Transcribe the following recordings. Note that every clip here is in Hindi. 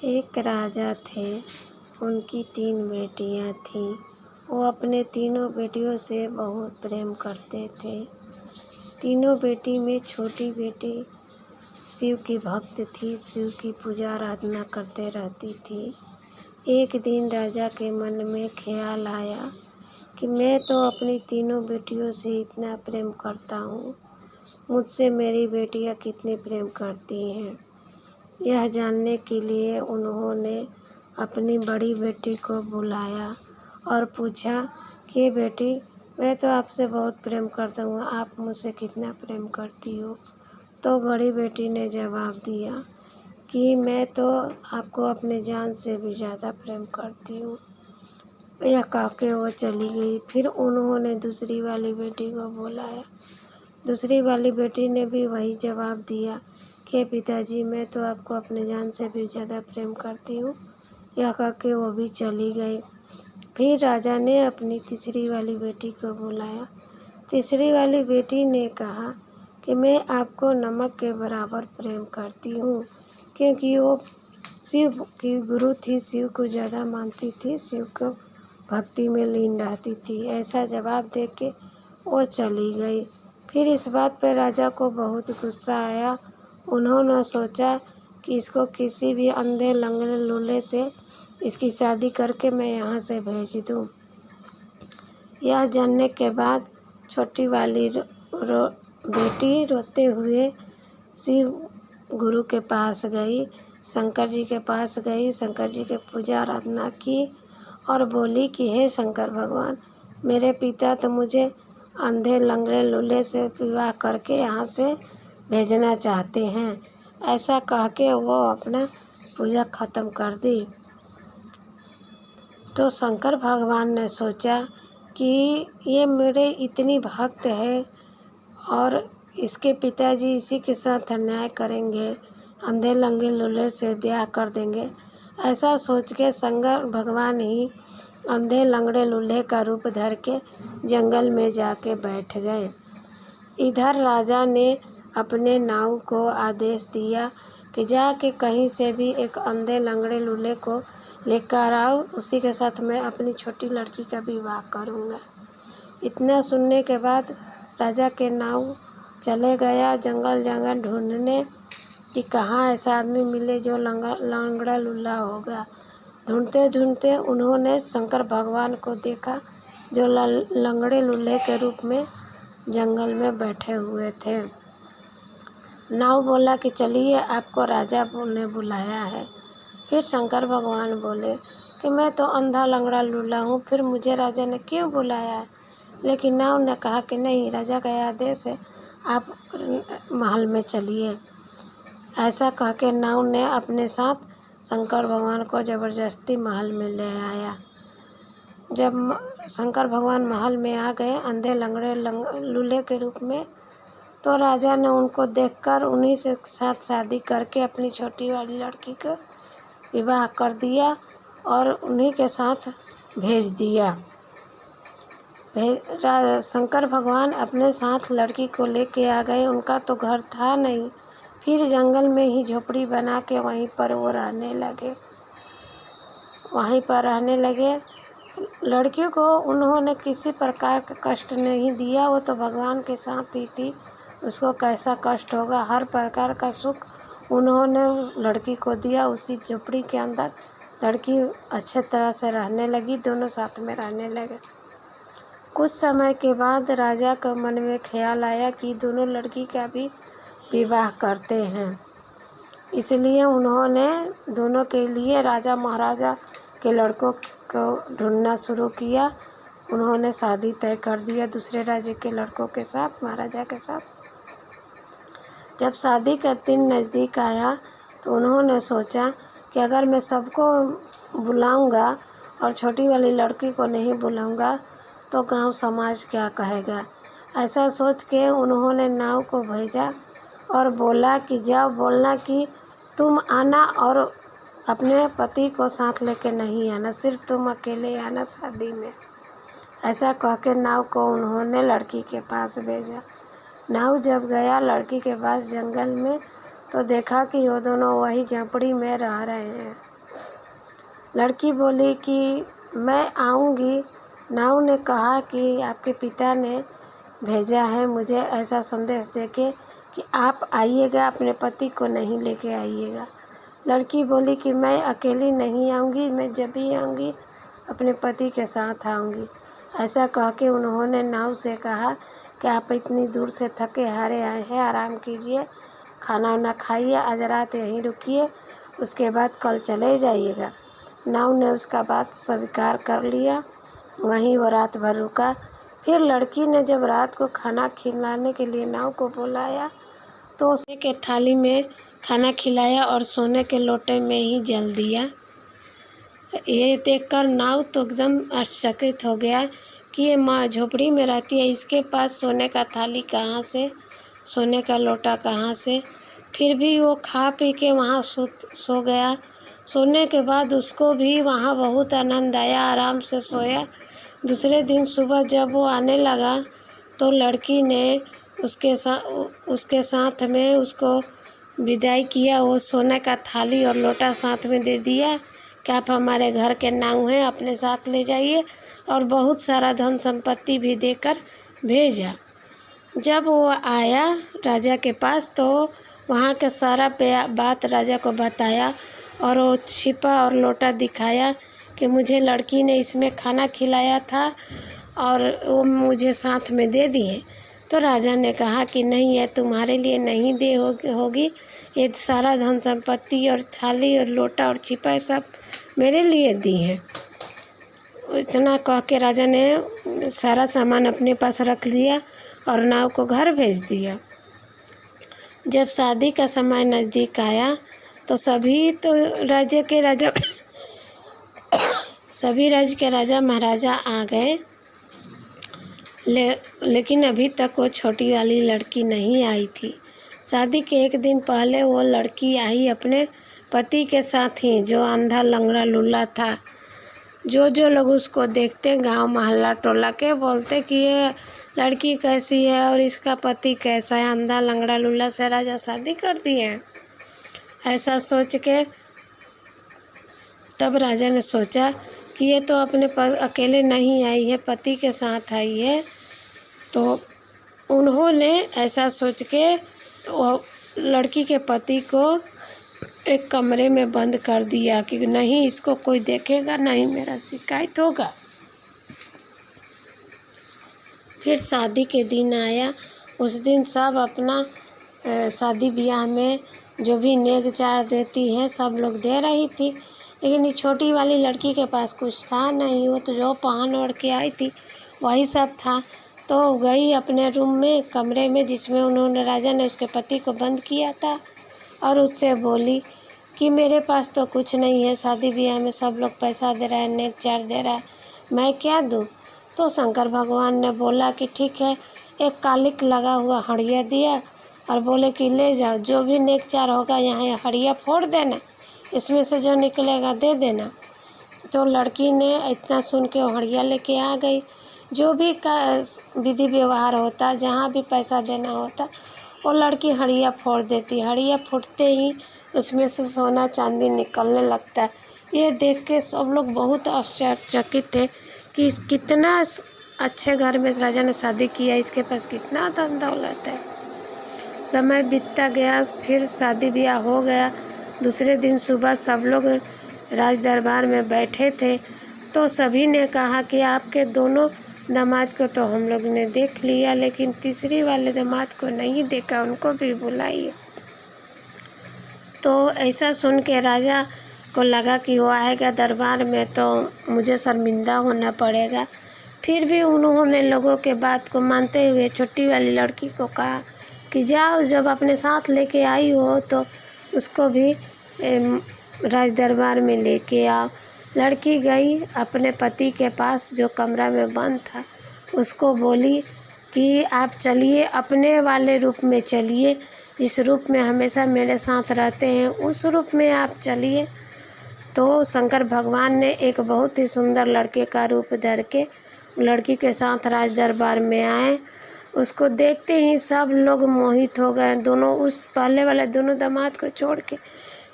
एक राजा थे। उनकी 3 बेटियां थीं। वो अपने तीनों बेटियों से बहुत प्रेम करते थे। तीनों बेटी में छोटी बेटी शिव की भक्त थी। शिव की पूजा आराधना करते रहती थी। एक दिन राजा के मन में ख्याल आया कि मैं तो अपनी तीनों बेटियों से इतना प्रेम करता हूँ, मुझसे मेरी बेटियाँ कितनी प्रेम करती हैं। यह जानने के लिए उन्होंने अपनी बड़ी बेटी को बुलाया और पूछा कि बेटी, मैं तो आपसे बहुत प्रेम करता हूँ, आप मुझसे कितना प्रेम करती हो। तो बड़ी बेटी ने जवाब दिया कि मैं तो आपको अपने जान से भी ज़्यादा प्रेम करती हूँ। यह कह के वो चली गई। फिर उन्होंने दूसरी वाली बेटी को बुलाया। दूसरी वाली बेटी ने भी वही जवाब दिया कि पिताजी, मैं तो आपको अपने जान से भी ज़्यादा प्रेम करती हूँ। यह कह के वो भी चली गई। फिर राजा ने अपनी तीसरी वाली बेटी को बुलाया। तीसरी वाली बेटी ने कहा कि मैं आपको नमक के बराबर प्रेम करती हूँ, क्योंकि वो शिव की गुरु थी, शिव को ज़्यादा मानती थी, शिव को भक्ति में लीन रहती थी। ऐसा जवाब दे के वो चली गई। फिर इस बात पर राजा को बहुत गुस्सा आया। उन्होंने सोचा कि इसको किसी भी अंधे लंगड़े लूले से इसकी शादी करके मैं यहाँ से भेज दूँ। यह जानने के बाद छोटी वाली बेटी रोते हुए शिव गुरु के पास गई, शंकर जी के पास गई, शंकर जी की पूजा आराधना की और बोली कि हे शंकर भगवान, मेरे पिता तो मुझे अंधे लंगड़े लूले से विवाह करके यहाँ से भेजना चाहते हैं। ऐसा कह के वो अपना पूजा ख़त्म कर दी। तो शंकर भगवान ने सोचा कि ये मेरे इतनी भक्त है और इसके पिताजी इसी के साथ अन्याय करेंगे, अंधे लंगड़े लूले से ब्याह कर देंगे। ऐसा सोच के शंकर भगवान ही अंधे लंगड़े लूल्हे का रूप धर के जंगल में जाके बैठ गए। इधर राजा ने अपने नाव को आदेश दिया कि जाके कहीं से भी एक अंधे लंगड़े लूल्हे को लेकर आओ, उसी के साथ मैं अपनी छोटी लड़की का विवाह करूँगा। इतना सुनने के बाद राजा के नाव चले गया जंगल जंगल ढूंढने कि कहाँ ऐसा आदमी मिले जो लंगड़ा लूल्हा होगा। ढूंढते ढूंढते उन्होंने शंकर भगवान को देखा जो लंगड़े लूल्हे के रूप में जंगल में बैठे हुए थे। नाव बोला कि चलिए, आपको राजा ने बुलाया है। फिर शंकर भगवान बोले कि मैं तो अंधा लंगड़ा लूल्हा हूँ, फिर मुझे राजा ने क्यों बुलाया है। लेकिन नाव ने कहा कि नहीं, राजा का आदेश है, आप महल में चलिए। ऐसा कह के नाव ने अपने साथ शंकर भगवान को ज़बरदस्ती महल में ले आया। जब शंकर भगवान महल में आ गए अंधे लंगड़े लूल्हे के रूप में, तो राजा ने उनको देखकर उन्हीं से साथ शादी करके अपनी छोटी वाली लड़की को विवाह कर दिया और उन्हीं के साथ भेज दिया। शंकर भगवान अपने साथ लड़की को लेके आ गए। उनका तो घर था नहीं, फिर जंगल में ही झोपड़ी बना के वहीं पर वो रहने लगे। लड़कियों को उन्होंने किसी प्रकार का कष्ट नहीं दिया, वो तो भगवान के साथ ही थी, उसको कैसा कष्ट होगा। हर प्रकार का सुख उन्होंने लड़की को दिया। उसी झोपड़ी के अंदर लड़की अच्छे तरह से रहने लगी, दोनों साथ में रहने लगे। कुछ समय के बाद राजा के मन में ख्याल आया कि दोनों लड़की का भी विवाह करते हैं। इसलिए उन्होंने दोनों के लिए राजा महाराजा के लड़कों को ढूंढना शुरू किया। उन्होंने शादी तय कर दिया दूसरे राज्य के लड़कों के साथ, महाराजा के साथ। जब शादी का दिन नज़दीक आया तो उन्होंने सोचा कि अगर मैं सबको बुलाऊंगा और छोटी वाली लड़की को नहीं बुलाऊंगा तो गांव समाज क्या कहेगा। ऐसा सोच के उन्होंने नाव को भेजा और बोला कि जाओ, बोलना कि तुम आना और अपने पति को साथ लेके नहीं आना, सिर्फ तुम अकेले आना शादी में। ऐसा कह के नाव को उन्होंने लड़की के पास भेजा। नाव जब गया लड़की के पास जंगल में, तो देखा कि वो दोनों वही झोपड़ी में रह रहे हैं। लड़की बोली कि मैं आऊँगी। नाव ने कहा कि आपके पिता ने भेजा है मुझे ऐसा संदेश देके कि आप आइएगा, अपने पति को नहीं लेके आइएगा। लड़की बोली कि मैं अकेली नहीं आऊँगी, मैं जब भी आऊँगी अपने पति के साथ आऊँगी। ऐसा कह के उन्होंने नाव से कहा कि आप इतनी दूर से थके हारे आए हैं, आराम कीजिए, खाना वाना खाइए, आज रात यहीं रुकिए, उसके बाद कल चले जाइएगा। नाव ने उसका बात स्वीकार कर लिया, वहीं वो रात भर रुका। फिर लड़की ने जब रात को खाना खिलाने के लिए नाव को बुलाया तो सोने के थाली में खाना खिलाया और सोने के लोटे में ही जल दिया। ये देखकर नाव तो एकदम आश्चर्यचकित हो गया कि ये माँ झोपड़ी में रहती है, इसके पास सोने का थाली कहाँ से, सोने का लोटा कहाँ से। फिर भी वो खा पी के वहाँ सो गया। सोने के बाद उसको भी वहाँ बहुत आनंद आया, आराम से सोया। दूसरे दिन सुबह जब वो आने लगा तो लड़की ने उसके साथ में उसको विदाई किया। वो सोने का थाली और लोटा साथ में दे दिया कि आप हमारे घर के नाव हैं, अपने साथ ले जाइए, और बहुत सारा धन संपत्ति भी देकर भेजा। जब वो आया राजा के पास तो वहाँ का सारा बात राजा को बताया और वो छिपा और लोटा दिखाया कि मुझे लड़की ने इसमें खाना खिलाया था और वो मुझे साथ में दे दिए। तो राजा ने कहा कि नहीं, ये तुम्हारे लिए नहीं दे होगी, ये सारा धन संपत्ति और थाली और लोटा और छिपा सब मेरे लिए दी है। इतना कह के राजा ने सारा सामान अपने पास रख लिया और नाव को घर भेज दिया। जब शादी का समय नज़दीक आया तो सभी राज्य के राजा महाराजा आ गए, लेकिन अभी तक वो छोटी वाली लड़की नहीं आई थी। शादी के एक दिन पहले वो लड़की आई अपने पति के साथ ही, जो अंधा लंगड़ा लूला था। जो लोग उसको देखते, गांव मोहल्ला टोला के बोलते कि ये लड़की कैसी है और इसका पति कैसा है, अंधा लंगड़ा लूला से राजा शादी कर दिए। ऐसा सोच के तब राजा ने सोचा कि ये तो अपने अकेले नहीं आई है, पति के साथ आई है। तो उन्होंने ऐसा सोच के वो लड़की के पति को एक कमरे में बंद कर दिया कि नहीं इसको कोई देखेगा, नहीं मेरा शिकायत होगा। फिर शादी के दिन आया। उस दिन सब अपना शादी ब्याह में जो भी नेग चार देती है सब लोग दे रही थी, लेकिन ये छोटी वाली लड़की के पास कुछ था नहीं। वो तो जो पहन ओढ़ के आई थी वही सब था। तो गई अपने रूम में, कमरे में, जिसमें उन्होंने राजा ने उसके पति को बंद किया था, और उससे बोली कि मेरे पास तो कुछ नहीं है, शादी ब्याह में सब लोग पैसा दे रहा है, नेक चार दे रहा है, मैं क्या दूँ। तो शंकर भगवान ने बोला कि ठीक है, एक कालिक लगा हुआ हड़िया दिया और बोले कि ले जाओ, जो भी नेक चार होगा यहाँ हड़िया फोड़ देना, इसमें से जो निकलेगा दे देना। तो लड़की ने इतना सुन के हड़िया लेके आ गई। जो भी का विधि व्यवहार होता, जहाँ भी पैसा देना होता, वो लड़की हड़िया फोड़ देती। हड़िया फूटते ही उसमें से सोना चांदी निकलने लगता है। ये देख के सब लोग बहुत आश्चर्यचकित थे कि कितना अच्छे घर में राजा ने शादी किया, इसके पास कितना धन दौलत है। समय बीतता गया, फिर शादी ब्याह हो गया। दूसरे दिन सुबह सब लोग राज दरबार में बैठे थे तो सभी ने कहा कि आपके दोनों दामाद को तो हम लोग ने देख लिया, लेकिन तीसरी वाले दामाद को नहीं देखा, उनको भी बुलाइए। तो ऐसा सुन के राजा को लगा कि वो आएगा दरबार में तो मुझे शर्मिंदा होना पड़ेगा। फिर भी उन्होंने लोगों के बात को मानते हुए छोटी वाली लड़की को कहा कि जाओ, जब अपने साथ लेके आई हो तो उसको भी राज दरबार में लेके आओ। लड़की गई अपने पति के पास, जो कमरा में बंद था, उसको बोली कि आप चलिए, अपने वाले रूप में चलिए, जिस रूप में हमेशा मेरे साथ रहते हैं उस रूप में आप चलिए। तो शंकर भगवान ने एक बहुत ही सुंदर लड़के का रूप धर के लड़की के साथ राज दरबार में आए। उसको देखते ही सब लोग मोहित हो गए। दोनों, उस पहले वाले दोनों दामाद को छोड़ के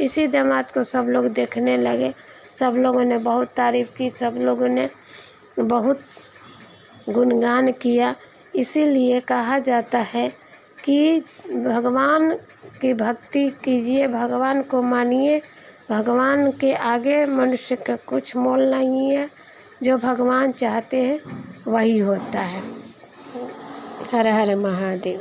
इसी दामाद को सब लोग देखने लगे। सब लोगों ने बहुत तारीफ़ की, सब लोगों ने बहुत गुणगान किया। इसीलिए कहा जाता है कि भगवान की भक्ति कीजिए, भगवान को मानिए। भगवान के आगे मनुष्य का कुछ मोल नहीं है। जो भगवान चाहते हैं वही होता है। हर हर महादेव।